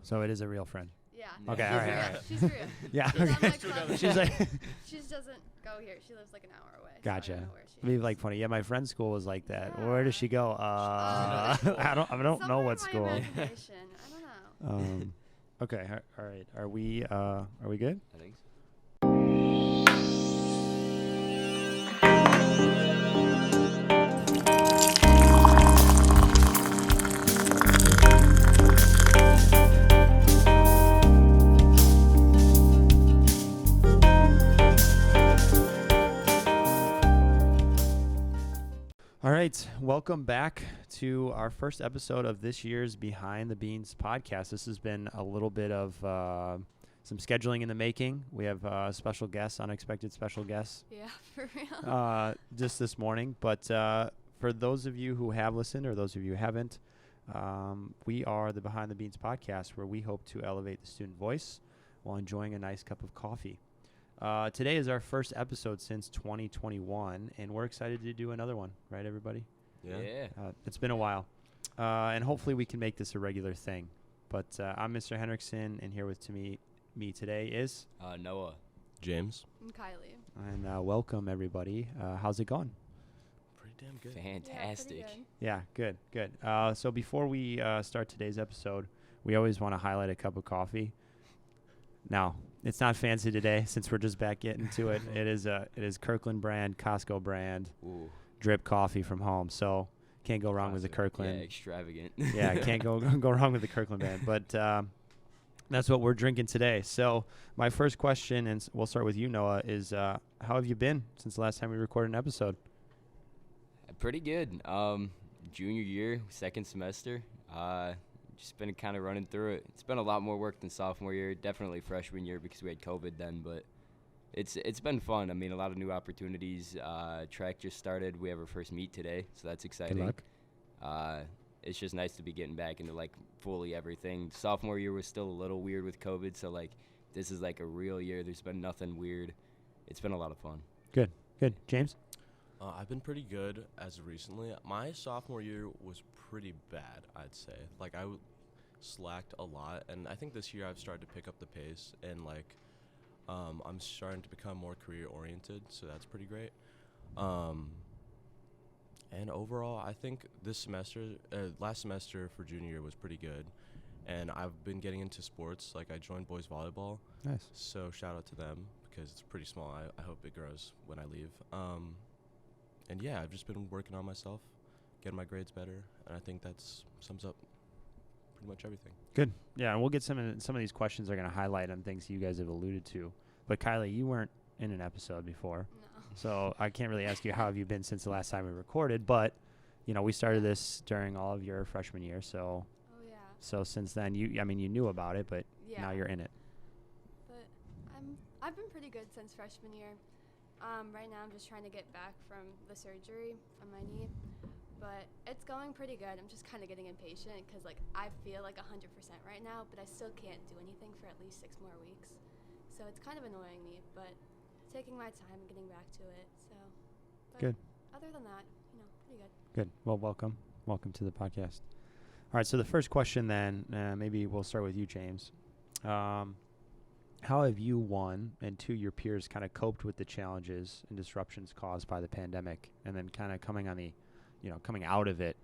So it is a real friend. Yeah. Okay, She's all right, real. all right. She's real. Yeah. She's on my Okay. cousin. She's like, She doesn't go here. She lives like an hour away. gotcha. So I don't know where she It'd be is. like funny. Yeah, my friend's school was like that. Yeah. Where does she go? Another school. I don't know Somewhere what in my school. imagination. I don't know. Okay. All right. Are we good? I think so. All right, welcome back to our first episode of this year's Behind the Beans podcast. This has been a little bit of some scheduling in the making. We have special guests, unexpected special guests, Yeah, for real. just this morning. But for those of you who have listened or those of you who haven't, we are the Behind the Beans podcast, where we hope to elevate the student voice while enjoying a nice cup of coffee. Today is our first episode since 2021, and we're excited to do another one, right, everybody? Yeah. It's been a while, and hopefully we can make this a regular thing. But I'm Mr. Henricksen, and here with me today is Noah. James. And Kylie. and welcome everybody. How's it going? Pretty damn good. Fantastic. Yeah, pretty good. Yeah, good. So before we start today's episode, we always want to highlight a cup of coffee. Now, it's not fancy today since we're just back getting to it. It is Kirkland brand, Costco brand, Ooh. drip coffee from home. So can't go wrong with the Classic. Kirkland. Yeah, extravagant. Yeah, can't go wrong with the Kirkland brand. But that's what we're drinking today. So my first question, and we'll start with you, Noah, is how have you been since the last time we recorded an episode? Pretty good. Junior year, second semester. Just been kind of running through it. It's been a lot more work than sophomore year. Definitely freshman year because we had COVID then, but it's been fun. I mean, a lot of new opportunities. Track just started. We have our first meet today, so that's exciting. Good luck. It's just nice to be getting back into like fully everything. Sophomore year was still a little weird with COVID, so like this is like a real year. There's been nothing weird. It's been a lot of fun. Good. James? I've been pretty good as of recently. My sophomore year was pretty bad, I'd say. Like, I slacked a lot, and I think this year I've started to pick up the pace, and, like, I'm starting to become more career-oriented, so that's pretty great. And overall, I think this semester, last semester for junior year was pretty good, and I've been getting into sports. Like, I joined boys volleyball, Nice. so shout out to them because it's pretty small. I hope it grows when I leave. And yeah, I've just been working on myself, getting my grades better, and I think that sums up pretty much everything. Good. Yeah, and we'll get some of these questions are going to highlight on things you guys have alluded to. But Kylie, you weren't in an episode before, No. so I can't really ask you how have you been since the last time we recorded. But we started this during all of your freshman year, so Oh, yeah. so since then you knew about it, but Yeah. now you're in it. But I've been pretty good since freshman year. Right now I'm just trying to get back from the surgery on my knee, but it's going pretty good. I'm just kind of getting impatient because like I feel like 100% right now, but I still can't do anything for at least 6 more weeks. So it's kind of annoying me, but taking my time and getting back to it. So but Good. Other than that, pretty good. Good. Well, welcome to the podcast. All right. So the first question then, maybe we'll start with you, James. How have you, one, and two, your peers kind of coped with the challenges and disruptions caused by the pandemic, and then kind of coming out of it?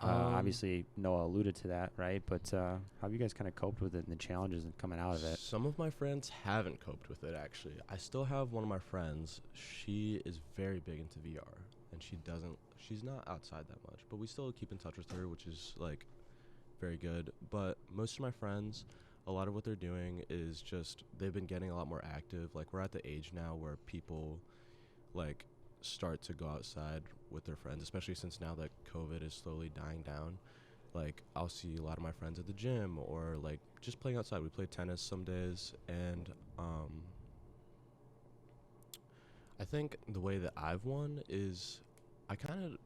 Obviously, Noah alluded to that, right? But how have you guys kind of coped with it and the challenges and coming out of it? Some of my friends haven't coped with it, actually. I still have one of my friends. She is very big into VR, and she's not outside that much, but we still keep in touch with her, which is, like, very good. But most of my friends, a lot of what they're doing is just they've been getting a lot more active. Like, we're at the age now where people, like, start to go outside with their friends, especially since now that COVID is slowly dying down. Like, I'll see a lot of my friends at the gym or, like, just playing outside. We play tennis some days, and I think the way that I've won is I kind of,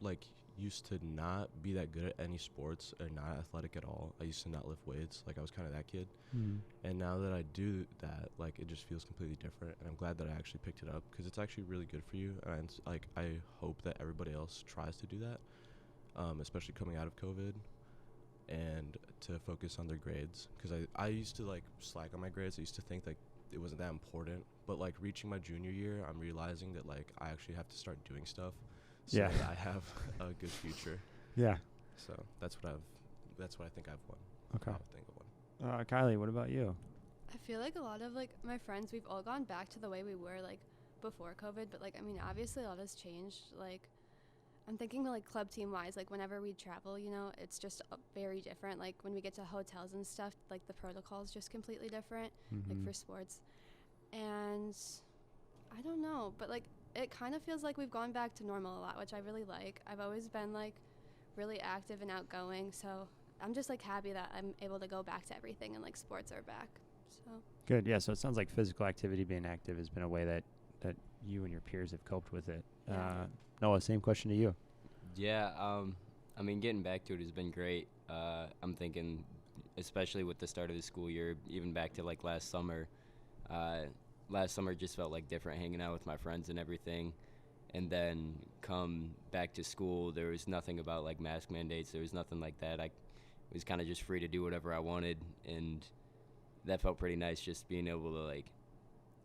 like, used to not be that good at any sports or not athletic at all. I used to not lift weights. Like, I was kind of that kid. And now that I do that, like, it just feels completely different. And I'm glad that I actually picked it up because it's actually really good for you. And, like, I hope that everybody else tries to do that, especially coming out of COVID. and to focus on their grades, because I used to like slack on my grades. I used to think like it wasn't that important, but like reaching my junior year, I'm realizing that like I actually have to start doing stuff so Yeah. that I have a good future. Yeah. So that's what I think I've won. Okay. I think I've won. Kylie, what about you? I feel like a lot of like my friends, we've all gone back to the way we were like before COVID, but like I mean obviously a lot has changed. Like I'm thinking like club team wise, like whenever we travel, you know, it's just very different. Like when we get to hotels and stuff, like the protocol is just completely different, like for sports. And I don't know, but like it kind of feels like we've gone back to normal a lot, which I really like. I've always been like really active and outgoing, so I'm just like happy that I'm able to go back to everything and like sports are back. So Good. Yeah. So it sounds like physical activity, being active, has been a way that you and your peers have coped with it. Yeah. Noah, same question to you. Yeah, I mean, getting back to it has been great. I'm thinking, especially with the start of the school year, even back to like last summer. Last summer just felt like different, hanging out with my friends and everything. And then come back to school, there was nothing about like mask mandates. There was nothing like that. I was kind of just free to do whatever I wanted, and that felt pretty nice, just being able to like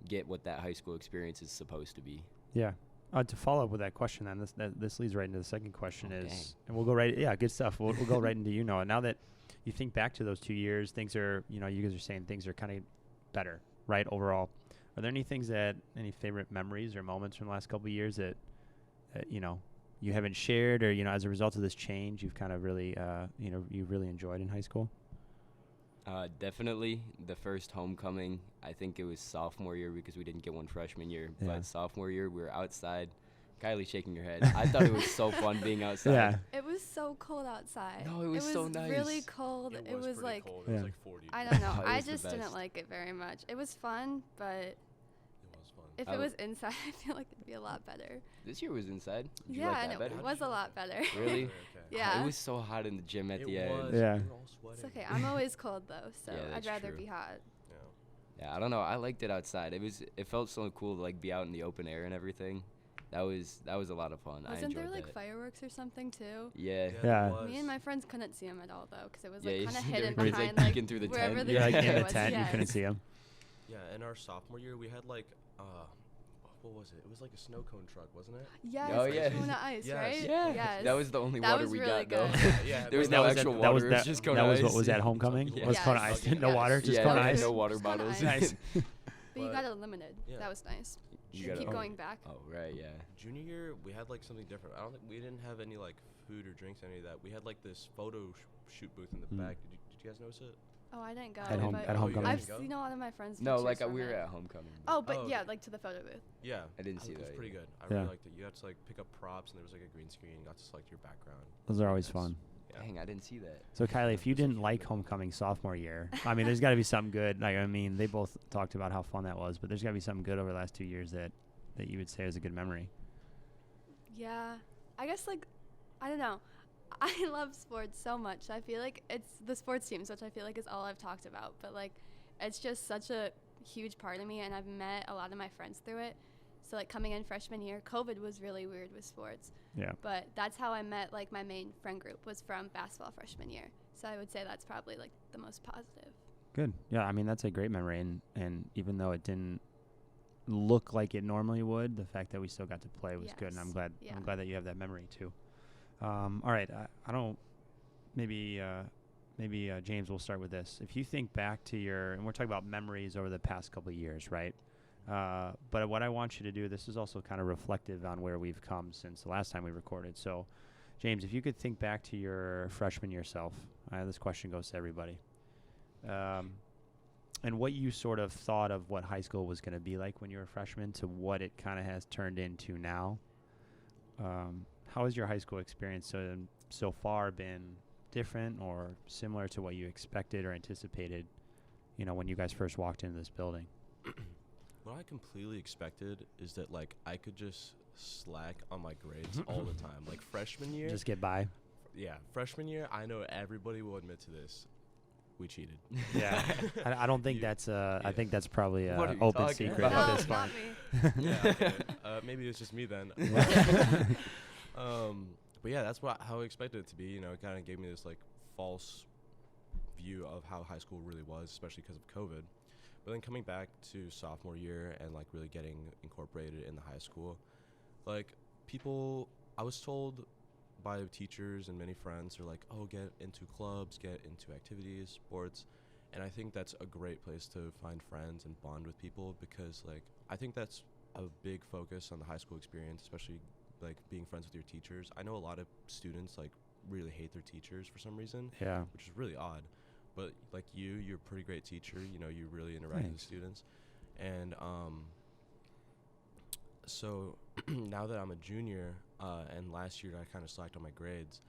get what that high school experience is supposed to be. Yeah. To follow up with that question, then this leads right into the second question Oh, is, dang. and we'll go right. Yeah, good stuff. We'll go right into Noah. Now that you think back to those 2 years, things are, you guys are saying things are kind of better, right? Overall, are there any favorite memories or moments from the last couple of years that you haven't shared, or as a result of this change, you've kind of really you really enjoyed in high school? Definitely the first homecoming. I think it was sophomore year because we didn't get one freshman year. Yeah. But sophomore year, we were outside. Kylie shaking your head. I thought it was so fun being outside. Yeah. it was so cold outside. No, it was so nice. Really cold. It was pretty like cold. It Yeah. was like 40. I don't know. Oh, it I was the just didn't best. like it very much. It was fun, but It was fun. if I it w- was inside, I feel like it'd be a lot better. This year was inside. Did you Yeah, like and that it better? was a lot better. Really? Okay. Yeah. It was so hot in the gym at It the end. was. Yeah. We were all sweating. It's okay. I'm always cold though, so Yeah, I'd that's rather true. be hot. Yeah. Yeah, I don't know. I liked it outside. It felt so cool to like be out in the open air and everything. That was a lot of fun. I Wasn't enjoyed there like that. fireworks or something too? Yeah. Yeah. there was. Me and my friends couldn't see them at all though, because it was Yeah, like you kind of see hidden everybody's, behind like, peeking through the wherever tent. the You're like in DJ the was. tent, you Yes. couldn't see him. Yeah, in our sophomore year, we had like, what was it? It was like a snow cone truck, wasn't it? Yes, Oh, like yeah. Kona Ice, Yes. right? Yeah. Yes. That was the only That water was we really got though. good. Yeah. There was That no was actual that water. was It was that, just Kona that was Ice. what was at homecoming? Yeah. Was Kona Yes. Ice? No Yes. water, just Yeah, Kona there was Ice. no water Just Kona bottles. Ice. Nice. But you But- got it limited. Yeah. That was nice. You Should gotta- keep going back. Oh right, yeah. Junior year, we had like something different. I don't think we didn't have any like food or drinks, any of that. We had like this photo shoot booth in the back. Did you guys notice it? Oh, I didn't go. At home- but at homecoming. I've didn't go? seen a lot of my friends. No, pictures like from we were it. at homecoming. Oh, but Oh, yeah, okay. like to the photo booth. Yeah. I didn't see It that. was pretty either. good. I Yeah. really liked it. You had to like pick up props, and there was like a green screen. You got to select your background. Those are always Nice. fun. Yeah. Dang, I didn't see that. So Kylie, if you didn't like homecoming sophomore year, I mean, there's got to be something good. Like, I mean, they both talked about how fun that was, but there's got to be something good over the last 2 years that you would say is a good memory. Yeah, I guess like, I don't know. I love sports so much. I feel like it's the sports teams, which I feel like is all I've talked about. But like, it's just such a huge part of me, and I've met a lot of my friends through it. So like coming in freshman year, COVID was really weird with sports. Yeah. But that's how I met like my main friend group was from basketball freshman year. So I would say that's probably like the most positive. Good. Yeah, I mean, that's a great memory. And even though it didn't look like it normally would, the fact that we still got to play was good. And I'm Yes. glad Yeah. I'm glad that you have that memory too. All right. I don't, maybe James, we'll start with this. If you think back to and we're talking about memories over the past couple of years, right? But what I want you to do, this is also kind of reflective on where we've come since the last time we recorded. So, James, if you could think back to your freshman year self, this question goes to everybody, and what you sort of thought of what high school was going to be like when you were a freshman to what it kind of has turned into now. How has your high school experience so far been different or similar to what you expected or anticipated, when you guys first walked into this building? What I completely expected is that like I could just slack on my grades all the time. Like freshman year, Just get by. freshman year, I know everybody will admit to this. We cheated. Yeah. I don't think You- that's I yeah. think that's probably What are an you open talking secret about? at No, this not point. me. Yeah, okay. Maybe it's just me then. But yeah, that's how I expected it to be. It kind of gave me this like false view of how high school really was, especially because of COVID. But then coming back to sophomore year and like really getting incorporated in the high school, like I was told by teachers and many friends are like, oh, get into clubs, get into activities, sports. And I think that's a great place to find friends and bond with people, because like I think that's a big focus on the high school experience, especially like being friends with your teachers. I know a lot of students like really hate their teachers for some reason, Yeah. which is really odd. But like you're a pretty great teacher. You know, you really interact with the students. And so now that I'm a junior, and last year I kind of slacked on my grades,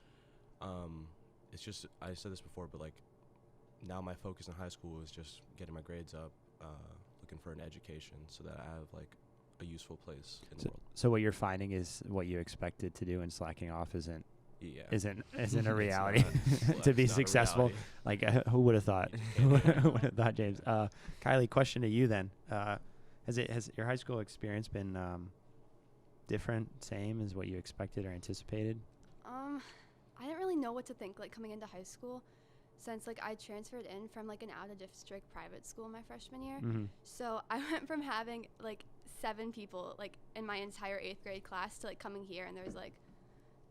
it's just, I said this before, but like now my focus in high school is just getting my grades up, looking for an education so that I have like a useful place in the world. So what you're finding is what you expected to do, and slacking off isn't a reality It's to be not a successful. reality. Like who would have thought? Who would have thought, James? Kylie, question to you then. Has your high school experience been different, same as what you expected or anticipated? I didn't really know what to think like coming into high school, since like I transferred in from like an out-of-district private school my freshman year. Mm-hmm. So I went from having like 7 people like in my entire 8th grade class to like coming here and there's like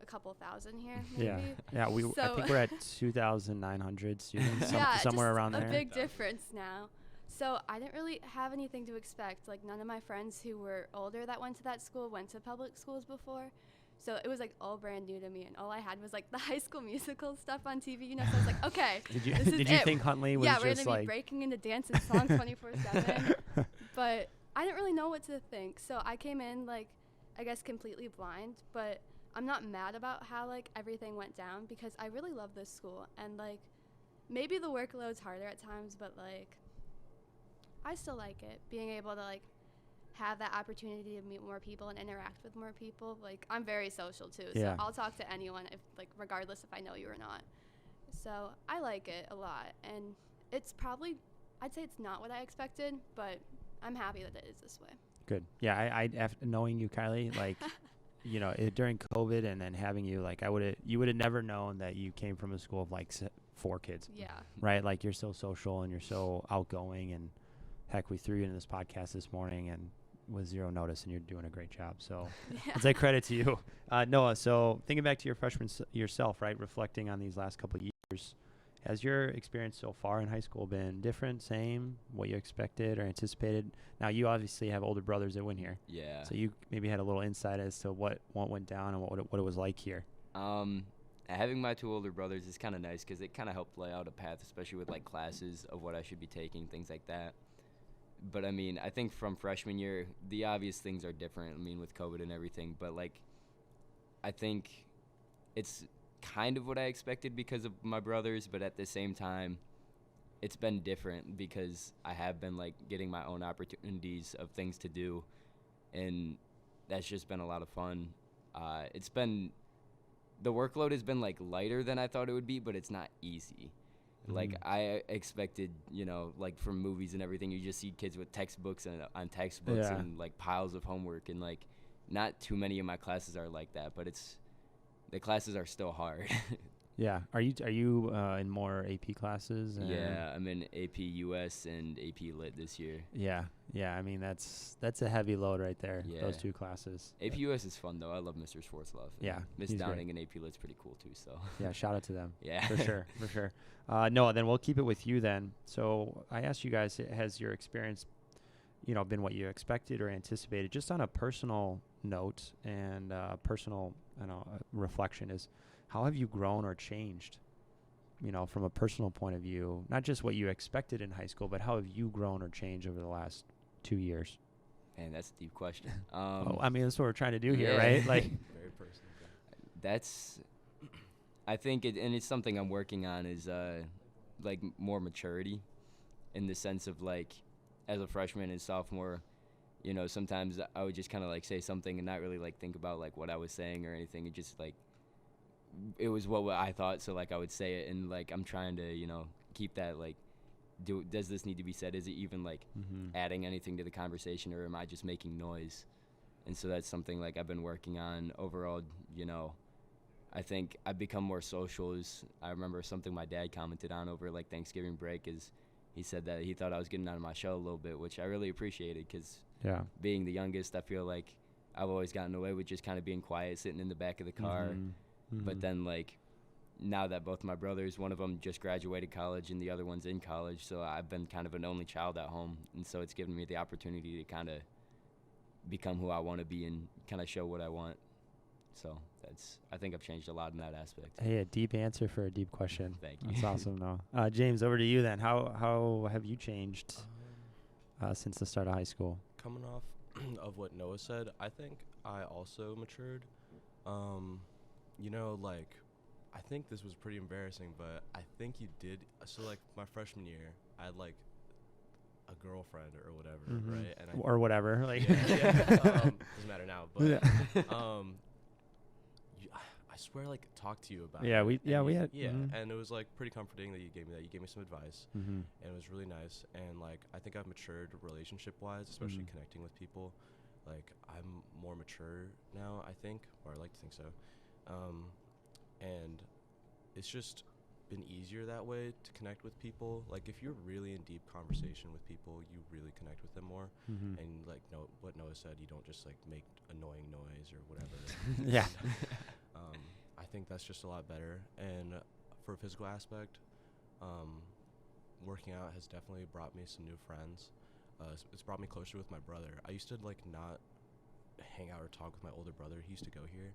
a couple thousand here maybe. Yeah. I So think we're at 2,900 students, yeah, somewhere just around there. a big difference now. So I didn't really have anything to expect. Like none of my friends who were older that went to that school went to public schools before. So it was like all brand new to me, and all I had was like the High School Musical stuff on TV, you know. So I was like, okay, this is Did you it. think Huntley was yeah, we're just gonna like be breaking into dance and song 24/7? But I didn't really know what to think, so I came in like, I guess completely blind. But I'm not mad about how like everything went down, because I really love this school, and like maybe the workload's harder at times, but like I still like it. Being able to like have that opportunity to meet more people and interact with more people. Like I'm very social too, Yeah. so I'll talk to anyone if like regardless if I know you or not. So I like it a lot, and it's probably, I'd say it's not what I expected, but I'm happy that it is this way. Good. Yeah, I after knowing you, Kylie, like, you know, during COVID and then having you, like, you would have never known that you came from a school of like 4 kids, Yeah. right? Like you're so social and you're so outgoing, and heck, we threw you into this podcast this morning and with zero notice, and you're doing a great job. So Yeah. I'll take credit to you. Noah, so thinking back to your freshman yourself, right, reflecting on these last couple of years, has your experience so far in high school been different, same, what you expected or anticipated? Now, you obviously have older brothers that went here. Yeah. So you maybe had a little insight as to what went down and what it was like here. Having my 2 older brothers is kind of nice, because it kind of helped lay out a path, especially with like classes of what I should be taking, things like that. But I mean, I think from freshman year, the obvious things are different. I mean, with COVID and everything, but like, I think it's kind of what I expected because of my brothers, but at the same time, it's been different because I have been like getting my own opportunities of things to do, and that's just been a lot of fun. The workload has been like lighter than I thought it would be, but it's not easy. Like I expected, you know, like from movies and everything, you just see kids with textbooks and on textbooks and like piles of homework, and like not too many of my classes are like that, but the classes are still hard. Yeah. Are you in more AP classes? Yeah, I'm in AP US and AP Lit this year. Yeah. Yeah. I mean, that's a heavy load right there. Yeah. Those 2 classes. AP US is fun though. I love Mr. Schwarzlove. Yeah, Miss he's Downing and AP Lit's pretty cool too. So Yeah. Shout out to them. yeah, For sure. Noah, then we'll keep it with you then. So I asked you guys, has your experience, you know, been what you expected or anticipated? Just on a personal note and personal, reflection is, how have you grown or changed, you know, from a personal point of view, not just what you expected in high school, but how have you grown or changed over the last 2 years? man, that's a deep question. I mean, that's what we're trying to do here, yeah. right? Like, Very personal. That's, I think and it's something I'm working on, is like more maturity, in the sense of like, as a freshman and sophomore, you know, sometimes I would just kind of like say something and not really like think about like what I was saying or anything. It just like, it was what I thought, so like I would say it, and like I'm trying to, you know, keep that like, does this need to be said? Is it even like adding anything to the conversation, or am I just making noise? And so that's something like I've been working on overall, you know, I think I've become more social. I remember something my dad commented on over like Thanksgiving break is he said that he thought I was getting out of my shell a little bit, which I really appreciated because being the youngest, I feel like I've always gotten away with just kind of being quiet, sitting in the back of the car. But then like now that both my brothers, one of them just graduated college and the other one's in college, so I've been kind of an only child at home, and so it's given me the opportunity to kind of become who I want to be and kind of show what I want. So I think I've changed a lot in that aspect. Hey, a deep answer for a deep question. Thank you. That's awesome, though. James, over to you then. How have you changed since the start of high school? Coming off of what Noah said, I think I also matured. Like, I think this was pretty embarrassing, but I think you did. So, like, my freshman year, I had, like, a girlfriend or whatever, right? And or whatever. Like, doesn't matter now. But, I swear, like, talked to you about it. We had. And it was, like, pretty comforting that you gave me that. You gave me some advice, and it was really nice. And, like, I think I've matured relationship-wise, especially connecting with people. Like, I'm more mature now, I think, or I like to think so. And it's just been easier that way to connect with people. Like, if you're really in deep conversation with people, you really connect with them more. And, like, what Noah said, you don't just, like, make annoying noise or whatever. I think that's just a lot better. And for a physical aspect, working out has definitely brought me some new friends. It's brought me closer with my brother. I used to, like, not hang out or talk with my older brother. He used to go here.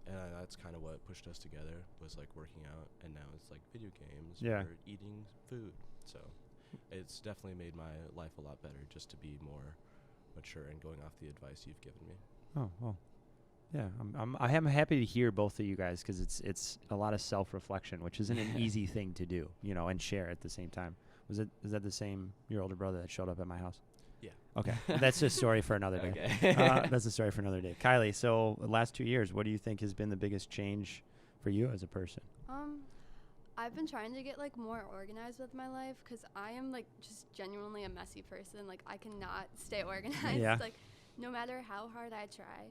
And that's kind of what pushed us together, was, like, working out. And now it's, like, video games or eating food. So it's definitely made my life a lot better just to be more mature and going off the advice you've given me. Oh, well. Yeah, I am happy to hear both of you guys, because it's a lot of self-reflection, which isn't an easy thing to do, and share at the same time. Is that the same, your older brother that showed up at my house? Yeah. Okay. That's a story for another day. Okay. That's a story for another day. Kylie, so the last 2 years, what do you think has been the biggest change for you as a person? I've been trying to get, like, more organized with my life, because I am, like, just genuinely a messy person. Like, I cannot stay organized, like, no matter how hard I try.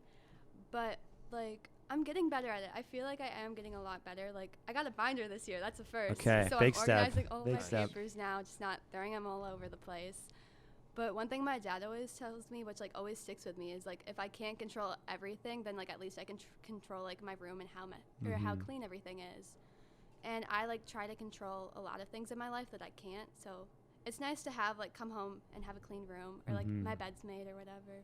But, like, I'm getting better at it. I feel like I am getting a lot better. Like, I got a binder this year. That's a first. Okay, so big I'm step. organizing all Big my step. papers now, just not throwing them all over the place. But one thing my dad always tells me, which, like, always sticks with me, is, like, if I can't control everything, then, like, at least I can control, like, my room and how clean everything is. And I, like, try to control a lot of things in my life that I can't. So it's nice to have, like, come home and have a clean room, or, like, my bed's made or whatever.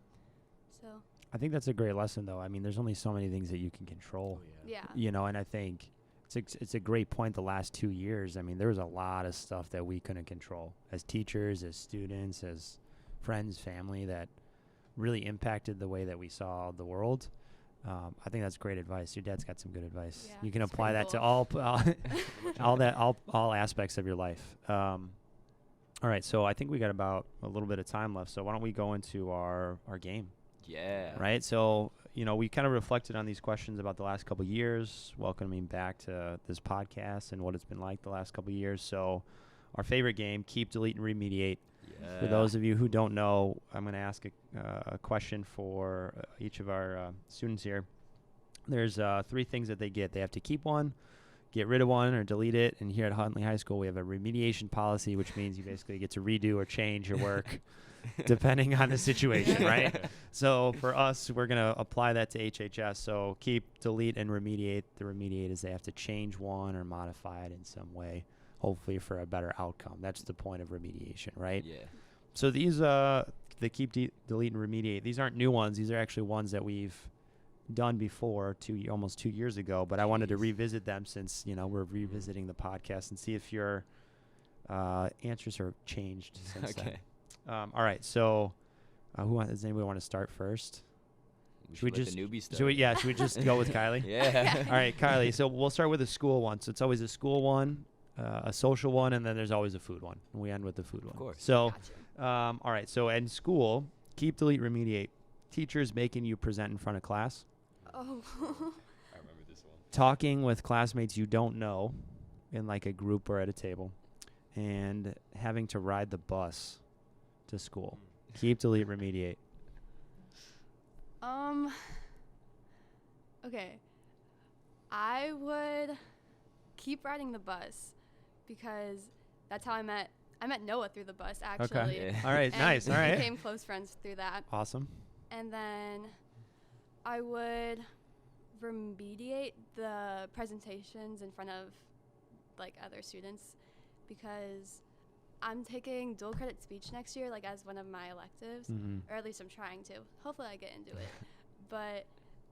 So I think that's a great lesson, though. I mean, there's only so many things that you can control. Yeah. And I think it's a great point the last 2 years. I mean, there was a lot of stuff that we couldn't control as teachers, as students, as friends, family, that really impacted the way that we saw the world. I think that's great advice. Your dad's got some good advice. Yeah, you can it's apply that pretty to all aspects of your life. All right, so I think we got about a little bit of time left. So why don't we go into our game? Yeah. Right. So, we kind of reflected on these questions about the last couple of years, welcoming back to this podcast and what it's been like the last couple of years. So our favorite game, Keep, Delete, and Remediate. Yeah. For those of you who don't know, I'm going to ask a question for each of our students here. There's 3 things that they get. They have to keep one, get rid of one, or delete it. And here at Huntley High School, we have a remediation policy, which means you basically get to redo or change your work depending on the situation, right? So for us, we're going to apply that to HHS. So keep, delete, and remediate. The remediate is they have to change one or modify it in some way, hopefully for a better outcome. That's the point of remediation, right? Yeah. So these, the keep, delete, and remediate, these aren't new ones. These are actually ones that we've done before almost 2 years ago, but I wanted to revisit them since, we're revisiting the podcast and see if your answers are changed since then. All right, so does anybody want to start first? Should we just the newbie start? Should we just go with Kylie? Yeah. All right, Kylie. So we'll start with a school one. So it's always a school one, a social one, and then there's always a food one. And we end with the food one. Of course. So, all right. So in school, keep, delete, remediate. Teachers making you present in front of class. Oh. I remember this one. Talking with classmates you don't know in like a group or at a table. And having to ride the bus to school. Keep, delete, remediate. Okay. I would keep riding the bus because that's how I met Noah through the bus, actually. Okay. Yeah. All right. And Nice. All we right. became close friends through that. Awesome. And then I would remediate the presentations in front of like other students because I'm taking dual credit speech next year, like as one of my electives, or at least I'm trying to. Hopefully I get into it. But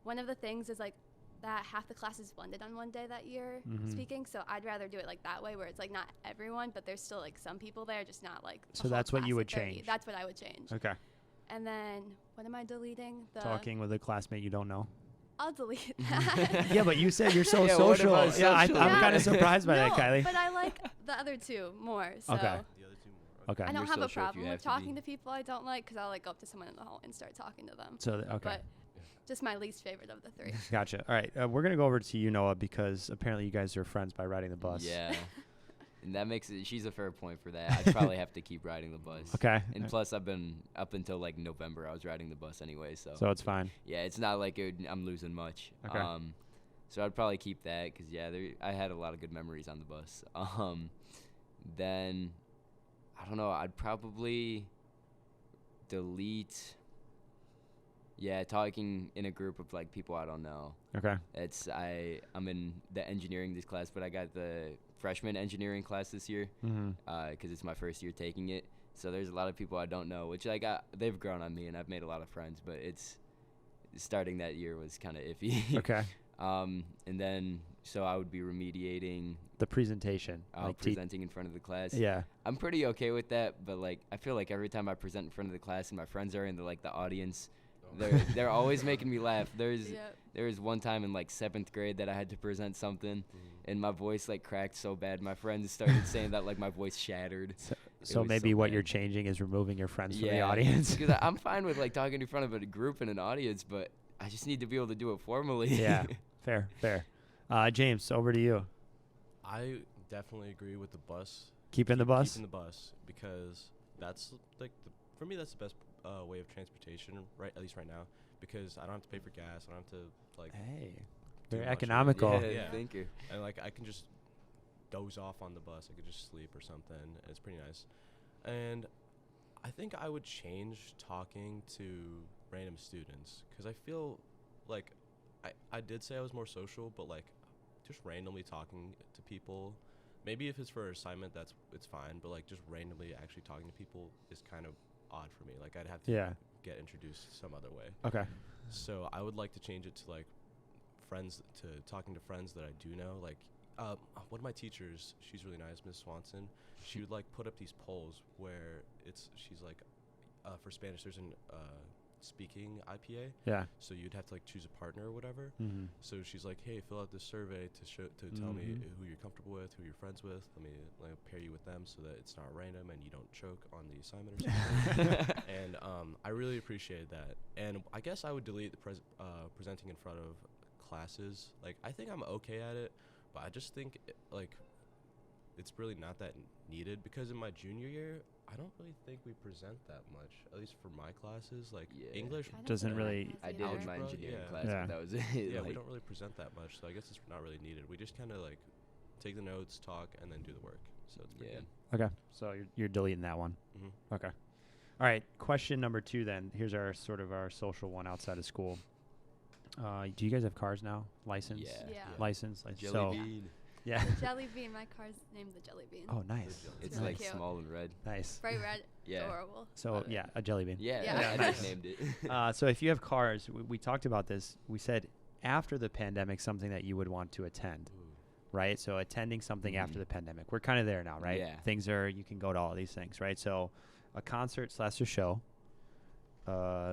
one of the things is like that half the class is blended on one day that year speaking, so I'd rather do it like that way where it's like not everyone, but there's still like some people there, just not like a So whole that's what you class would of 30. change. That's what I would change. Okay. And then what am I deleting? Talking with a classmate you don't know. I'll delete that. Yeah, but you said you're so Yeah, what social. about Yeah, I'm social? kind of surprised by that, No, Kylie. but I like the other two more. So Okay. The other two more. Okay. I don't You're have a social if you problem have with to be. talking to people I don't like because I'll like go up to someone in the hall and start talking to them. So okay. But just my least favorite of the three. Gotcha. All right. We're gonna go over to you, Noah, because apparently you guys are friends by riding the bus. Yeah. And that makes it. She's a fair point for that. I'd probably have to keep riding the bus. Okay. And plus, I've been up until like November. I was riding the bus anyway, so. So it's fine. Yeah, it's not like I'm losing much. Okay. So I'd probably keep that because I had a lot of good memories on the bus. Then I don't know. I'd probably delete. Yeah, talking in a group of like people I don't know. Okay. I'm in the engineering this class, but I got the freshman engineering class this year because it's my first year taking it. So there's a lot of people I don't know, which they've grown on me and I've made a lot of friends, but it's starting that year was kind of iffy. Okay. And then so I would be remediating, The presentation. Like presenting in front of the class. Yeah. I'm pretty okay with that, but like I feel like every time I present in front of the class and my friends are in the audience, they're always making me laugh. There was one time in like 7th grade that I had to present something, and my voice like cracked so bad. My friends started saying that like my voice shattered. So was maybe so what bad. you're changing is removing your friends from the audience. Because I'm fine with like talking in front of a group and an audience, but I just need to be able to do it formally. Yeah. Fair. James, over to you. I definitely agree with the bus. Keeping the bus? Keeping the bus because that's like for me that's the best way of transportation, right? At least right now, because I don't have to pay for gas. I don't have to like. Hey. do Very much of it. economical. Yeah, Yeah. thank you. And like I can just doze off on the bus. I could just sleep or something. It's pretty nice. And I think I would change talking to random students because I feel like I did say I was more social, but like just randomly talking to people. Maybe if it's for an assignment, it's fine. But like just randomly actually talking to people is kind of odd for me. Like I'd have to get introduced some other way. Okay. So I would like to change it to like talking to friends that I do know. Like one of my teachers, she's really nice, Miss Swanson. She would like put up these polls where she's like for Spanish there's an speaking IPA. Yeah. So you'd have to like choose a partner or whatever. Mm-hmm. So she's like, hey, fill out this survey to tell me who you're comfortable with, who you're friends with. Let me pair you with them so that it's not random and you don't choke on the assignment or something. And I really appreciated that. And I guess I would delete the presenting in front of classes. Like I think I'm okay at it, but I just think it's really not that needed because in my junior year I don't really think we present that much, at least for my classes. Like English I don't doesn't think really- that I has did in either. my Algebra, engineering yeah. class, Yeah. but that was it. yeah, we Like, don't really present that much, so I guess it's not really needed. We just kind of like take the notes, talk, and then do the work. So it's pretty Yeah. good. Okay. So you're deleting that one. Mm-hmm. Okay. All right. Question number 2 then. Here's our social one outside of school. Do you guys have cars now? License? Yeah. Yeah. License. Jelly So bean. yeah. The jelly bean. My car's named the jelly bean. Oh, nice. It's really like cute. small and red. Nice. Bright red. Yeah. Adorable. So Love it. yeah, a jelly bean. Yeah, Yeah. I Nice. nicknamed it. So if you have cars, we talked about this. We said after the pandemic, something that you would want to attend, Ooh. right? So attending something after Mhm. the pandemic. We're kind of there now, right? Yeah. You can go to all these things, right? So a concert / a show,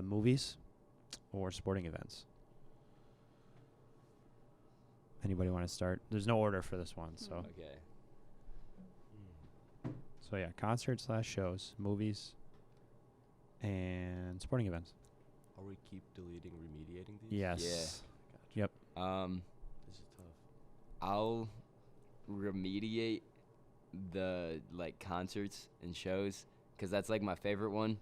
movies, or sporting events. Anybody want to start? There's no order for this one, so. Okay. So yeah, concerts / shows, movies, and sporting events. Are we keep deleting, remediating these? Yes. Gotcha. Um, This is tough. I'll remediate the like concerts and shows because that's like my favorite one.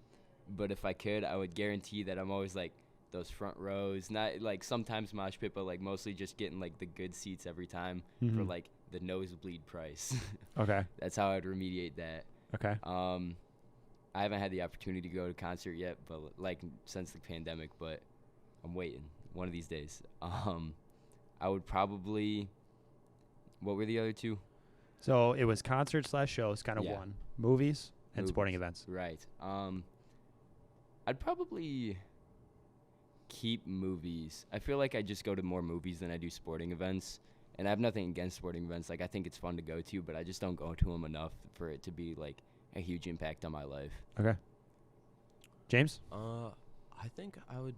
But if I could, I would guarantee that I'm always like those front rows. Not like sometimes mosh pit, but like mostly just getting like the good seats every time for Mhm. like the nosebleed price. Okay. That's how I'd remediate that. Okay. I haven't had the opportunity to go to concert yet, but like since the pandemic, but I'm waiting one of these days. I would probably. What were the other two? So it was concert/shows, kind of Yeah. one. Movies and sporting Movies. events. Right. I'd probably keep movies. I feel like I just go to more movies than I do sporting events. And I have nothing against sporting events. Like, I think it's fun to go to, but I just don't go to them enough for it to be, like, a huge impact on my life. Okay. James? I think I would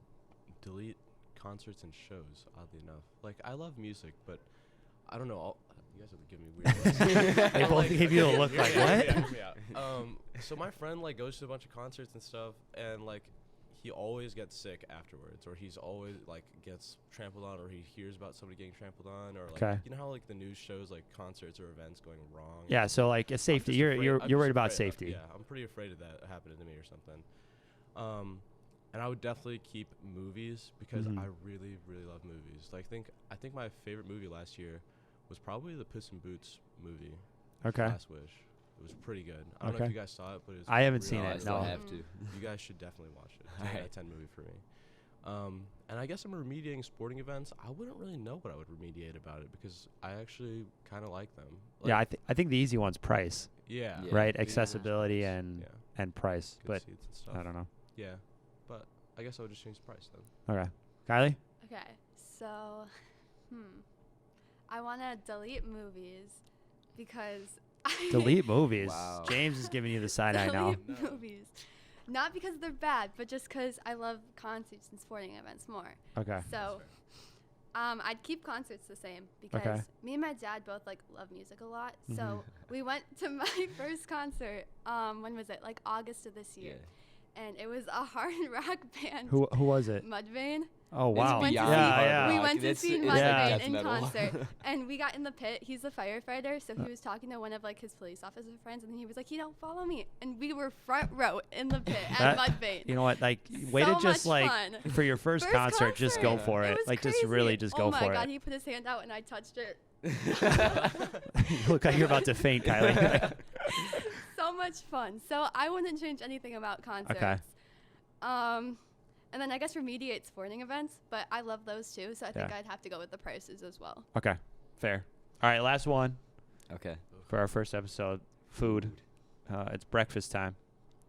delete concerts and shows, oddly enough. Like, I love music, but I don't know. You guys are giving me weird looks. They both gave you a look like, what? Hear me out. So my friend, like, goes to a bunch of concerts and stuff, and, like, he always gets sick afterwards, or he's always, like, gets trampled on, or he hears about somebody getting trampled on, or, like, Okay. you know how, like, the news shows, like, concerts or events going wrong? Yeah, so like it's I'm safety. just You're afraid- you're I'm you're just worried about afraid safety. Yeah, I'm pretty afraid of that happening to me or something. And I would definitely keep movies because Mhm. I really, really love movies. Like, I think my favorite movie last year was probably the Puss in Boots movie. Okay. Last Wish. It was pretty good. I don't know Okay. if you guys saw it, but it was I haven't really seen I it, good. still no. have to. You guys should definitely watch it. It's a Alright. 10 movie for me. And I guess I'm remediating sporting events. I wouldn't really know what I would remediate about it because I actually kind of like them. Yeah, Like, I think the easy one's price, yeah. Yeah. right? The easy one's Accessibility price. and yeah, and price. good But seats and stuff. I don't know. Yeah, but I guess I would just change the price then. Okay. Kylie? Okay, so, I want to delete movies because I Delete movies. Wow. James is giving you the side eye now. delete movies. Not because they're bad, but just because I love concerts and sporting events more. Okay. So, I'd keep concerts the same because me and my dad both like love music a lot. So we went to my first concert. When was it? Like August of this year, and it was a hard rock band. Who was it? Mudvayne. Oh wow. went to Yeah, see- yeah. We went to That's- see it's like Mudvayne death in metal. concert, and we got in the pit. He's a firefighter, so he was talking to one of like his police officer friends, and he was like, follow me," and we were front row in the pit at That- Mudvayne. You know what? Like, way to So just much like fun. for your first concert, just go concert. for It it. was Like, just crazy. really just go oh for my god, it. he put his hand out and I touched it. You look like you're about to faint, Kylie. So much fun. So I wouldn't change anything about concerts. Okay. And then I guess remediate sporting events, but I love those too, so I think Yeah. I'd have to go with the prices as well. Okay. Fair. All right, last one Okay. for our first episode. Food. It's breakfast time.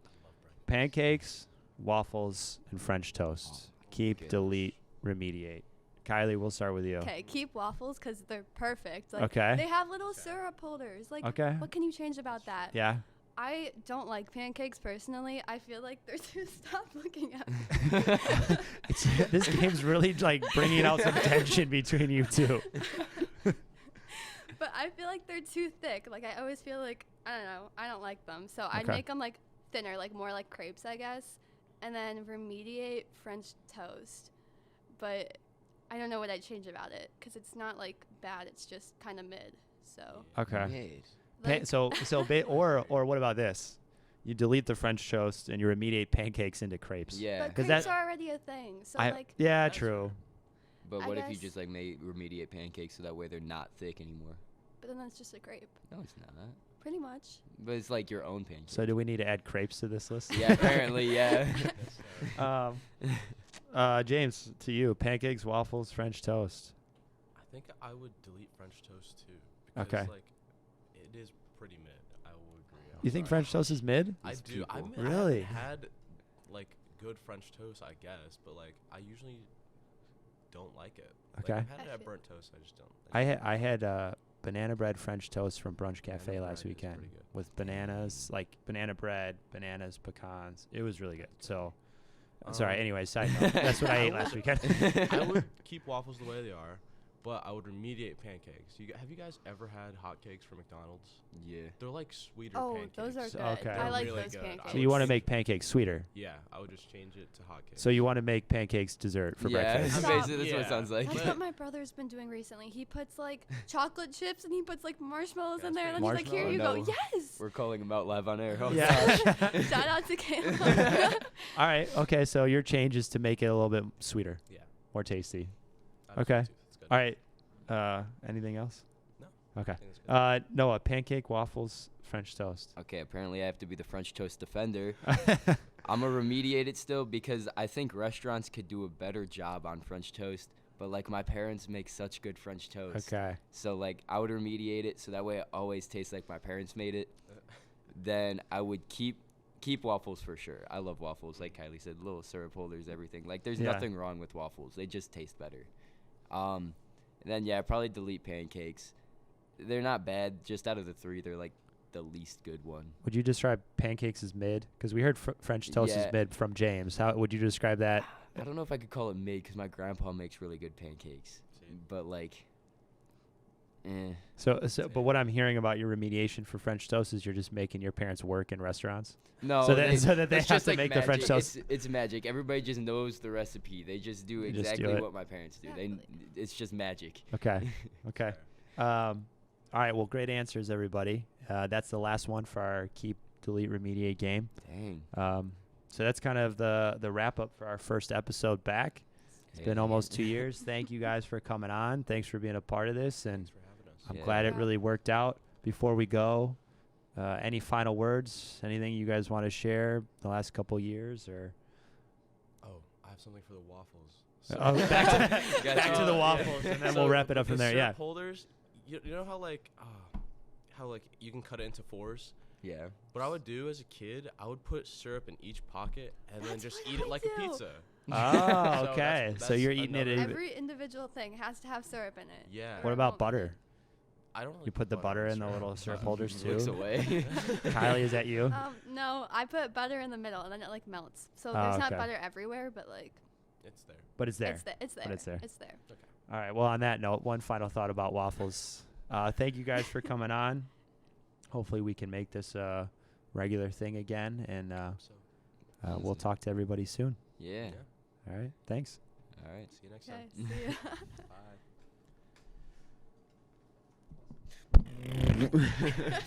I love breakfast. Pancakes, waffles, and French toast. Oh, Keep, goodness. delete, remediate. Kylie, we'll start with you. Okay, keep waffles because they're perfect. Like, Okay. They have little syrup holders. Like, Okay. what can you change about that? Yeah. I don't like pancakes personally. I feel like they're too. Stop looking at me. This game's really like bringing out some tension between you two. But I feel like they're too thick. Like I always feel like I don't know. I don't like them. So I'd Okay. make them like thinner, like more like crepes, I guess. And then remediate French toast. But I don't know what I'd change about it because it's not like bad. It's just kind of mid. So Okay. Mid. like, Or what about this? You delete the French toast and you remediate pancakes into crepes. Yeah. but 'Cause crepes that- are already a thing. So I, like yeah, That's true. But I what if you guess- just like made remediate pancakes so that way they're not thick anymore? but then it's just a crepe. No, it's not. Pretty much. But it's like your own pancake. So do we need to add crepes to this list? Yeah, apparently, yeah. James, to you, pancakes, waffles, French toast. I think I would delete French toast too. Because, Okay. like, it is pretty mid. I will agree. You think French toast is mid? I These do. I people. Really? had like good French toast, I guess, but like I usually don't like it. Okay. Like, I've had I it at feel- burnt toast. I just don't. I had banana bread French toast from Brunch Cafe Banana last bread is weekend pretty good. with bananas, like banana bread, bananas, pecans. It was really good. So, sorry. Um, Anyway, side note. That's what I ate last weekend. I would keep waffles the way they are, but I would remediate pancakes. Have you guys ever had hotcakes from McDonald's? Yeah. They're like sweeter Oh, pancakes. those are good. Okay. I like Really those good. pancakes. So you want to make pancakes sweeter. Yeah, I would just change it to hotcakes. So you want to make pancakes dessert for breakfast. Stop. Basically, that's what it Yeah. sounds like. That's what my brother's been doing recently. He puts like chocolate chips and he puts like marshmallows in there, and then he's like, "Here you go." No. Yes. We're calling him out live on air. Oh, Yeah. Shout out to Caleb. All right. Okay. So your change is to make it a little bit sweeter, Yeah. more tasty. Absolutely. Okay. That's good. All right. Anything else? No. Okay. I think that's good. Noah, pancake, waffles, French toast. Okay, apparently I have to be the French toast defender. I'm going to remediate it still because I think restaurants could do a better job on French toast. But, like, my parents make such good French toast. Okay. So, like, I would remediate it so that way it always tastes like my parents made it. Then I would keep waffles for sure. I love waffles. Like Kylie said, little syrup holders, everything. Like, there's Yeah. nothing wrong with waffles. They just taste better. And then, yeah, probably delete pancakes. They're not bad. Just out of the three, they're, like, the least good one. Would you describe pancakes as mid? Because we heard French toast Yeah. is mid from James. How would you describe that? I don't know if I could call it mid because my grandpa makes really good pancakes. But, like, But what I'm hearing about your remediation for French toast is you're just making your parents work in restaurants. No, So that they it's have just to like make the French magic. toast. It's magic. Everybody just knows the recipe. They just do They just do exactly it. what my parents do. It's just magic. Okay. Okay. All right. Well, great answers, everybody. That's the last one for our keep, delete, remediate game. Dang. So that's kind of the wrap up for our first episode back. It's been almost 2 years. Thank you guys for coming on. Thanks for being a part of this, and Thanks for having us. I'm Yeah. glad it really worked out. Before we go, any final words? Anything you guys want to share the last couple years, or? Oh, I have something for the waffles. Oh, back to the Yeah. waffles, and then So we'll wrap it up the from there. syrup Yeah. holders, you know how like you can cut it into fours. Yeah. What I would do as a kid, I would put syrup in each pocket and then That's just what eat it I like do. a pizza. Oh, So okay. So that's you're eating it. another- Every individual thing has to have syrup in it. Yeah. What or it about won't butter? I don't really You put the butter in the syrup. little syrup holders He looks too. away. Kylie, is that you? No, I put butter in the middle and then it like melts. So Oh, there's not okay. butter everywhere, but like It's there. But it's there. it's there. It's there. But it's there. It's there. All right. Well, on that note, one final thought about waffles. Thank you guys for coming on. Hopefully, we can make this a regular thing again, and So we'll talk to everybody soon. Yeah. All right. Thanks. All right. see you next Okay. time. See ya. Bye.